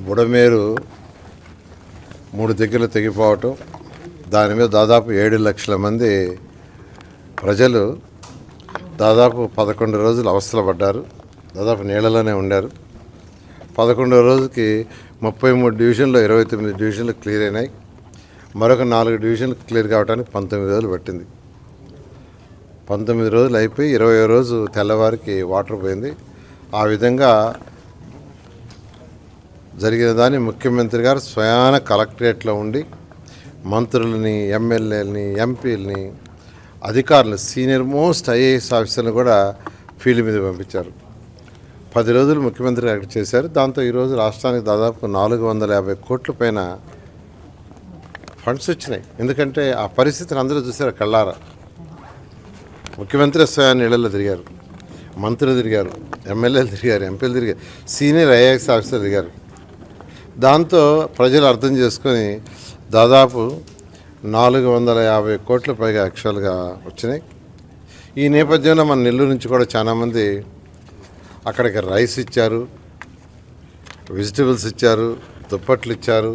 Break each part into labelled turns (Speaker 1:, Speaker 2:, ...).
Speaker 1: బుడమేరు 3 దగ్గరలు తెగిపోవటం, దాని మీద దాదాపు 7 లక్షల మంది ప్రజలు దాదాపు 11 రోజులు అవస్థలు పడ్డారు. దాదాపు నీళ్ళలోనే ఉండారు. 11వ రోజుకి 33 డివిజన్లో 29 డివిజన్లు క్లియర్ అయినాయి. మరొక 4 డివిజన్లు క్లియర్ కావడానికి 19 రోజులు పట్టింది. 19 రోజులు అయిపోయి 20వ రోజు తెల్లవారికి వాటర్ పోయింది. ఆ విధంగా జరిగిన దాన్ని ముఖ్యమంత్రి గారు స్వయాన కలెక్టరేట్లో ఉండి మంత్రులని, ఎమ్మెల్యేలని, ఎంపీలని, అధికారులు, సీనియర్ మోస్ట్ ఐఏఎస్ ఆఫీసర్లు కూడా ఫీల్డ్ మీద పంపించారు. 10 రోజులు ముఖ్యమంత్రి గారు అక్కడ చేశారు. దాంతో ఈరోజు రాష్ట్రానికి దాదాపు 450 కోట్ల పైన ఫండ్స్ వచ్చినాయి. ఎందుకంటే ఆ పరిస్థితిని అందరూ చూశారు కళ్ళారా. ముఖ్యమంత్రి స్వయాన్ని ఇళ్లలో తిరిగారు, మంత్రులు తిరిగారు, ఎమ్మెల్యేలు తిరిగారు, ఎంపీలు తిరిగారు, సీనియర్ ఐఏఎస్ ఆఫీసర్లు తిరిగారు. దాంతో ప్రజలు అర్థం చేసుకొని దాదాపు 450 కోట్ల పైగా యాక్చువల్గా వచ్చినాయి. ఈ నేపథ్యంలో మన నెల్లూరు నుంచి కూడా చాలామంది అక్కడికి రైస్ ఇచ్చారు, వెజిటబుల్స్ ఇచ్చారు, దుప్పట్లు ఇచ్చారు,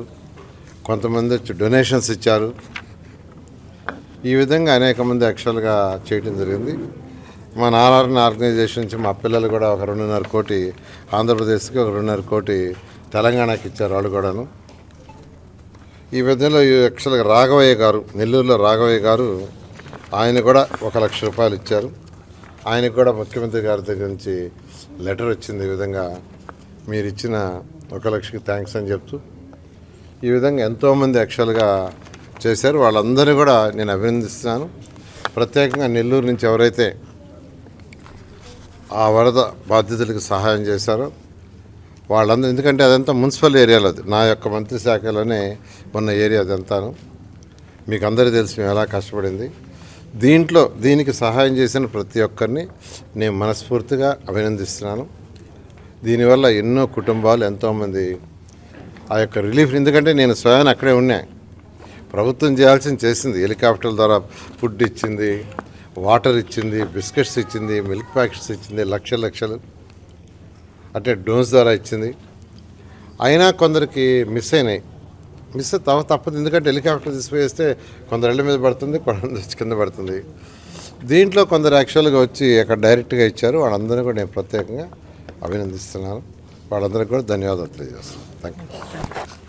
Speaker 1: కొంతమంది వచ్చి డొనేషన్స్ ఇచ్చారు. ఈ విధంగా అనేక మంది యాక్చువల్గా చేయడం జరిగింది. మా నారాయణ ఆర్గనైజేషన్ నుంచి మా పిల్లలు కూడా ఒక 2.5 కోటి ఆంధ్రప్రదేశ్కి, ఒక 2.5 కోటి తెలంగాణకి ఇచ్చారు వాళ్ళు కూడాను. ఈ విధంగా యాక్చువల్గా రాఘవయ్య గారు, నెల్లూరులో రాఘవయ్య గారు, ఆయన కూడా 1 లక్ష రూపాయలు ఇచ్చారు. ఆయనకు కూడా ముఖ్యమంత్రి గారి దగ్గర నుంచి లెటర్ వచ్చింది. ఈ విధంగా మీరు ఇచ్చిన 1 లక్షకి థ్యాంక్స్ అని చెప్తూ ఈ విధంగా ఎంతోమంది యాక్చువల్గా చేశారు. వాళ్ళందరినీ కూడా నేను అభినందిస్తున్నాను. ప్రత్యేకంగా నెల్లూరు నుంచి ఎవరైతే ఆ వరద బాధితులకు సహాయం చేశారో వాళ్ళందరూ, ఎందుకంటే అదంతా మున్సిపల్ ఏరియాలో, నా యొక్క మంత్రి శాఖలోనే ఉన్న ఏరియా అదంతాను. మీకు అందరికీ తెలిసి మేము ఎలా కష్టపడింది. దీనికి సహాయం చేసిన ప్రతి ఒక్కరిని నేను మనస్ఫూర్తిగా అభినందిస్తున్నాను. దీనివల్ల ఎన్నో కుటుంబాలు, ఎంతోమంది ఆ యొక్క రిలీఫ్, ఎందుకంటే నేను స్వయాన్ని అక్కడే ఉన్నా. ప్రభుత్వం చేయాల్సింది చేసింది. హెలికాప్టర్ల ద్వారా ఫుడ్ ఇచ్చింది, వాటర్ ఇచ్చింది, బిస్కెట్స్ ఇచ్చింది, మిల్క్ ప్యాకెట్స్ ఇచ్చింది, లక్షలు అంటే డోన్స్ ద్వారా ఇచ్చింది. అయినా కొందరికి మిస్ అయినాయి. తప్పదు, ఎందుకంటే హెలికాప్టర్ తీసుకువేస్తే కొందరు ఇళ్ళ మీద పడుతుంది, కొందరు కింద పడుతుంది. దీంట్లో కొందరు యాక్చువల్గా వచ్చి అక్కడ డైరెక్ట్గా ఇచ్చారు. వాళ్ళందరినీ కూడా నేను ప్రత్యేకంగా అభినందిస్తున్నాను. వాళ్ళందరికీ కూడా ధన్యవాదాలు తెలియజేస్తున్నాను. Thank you.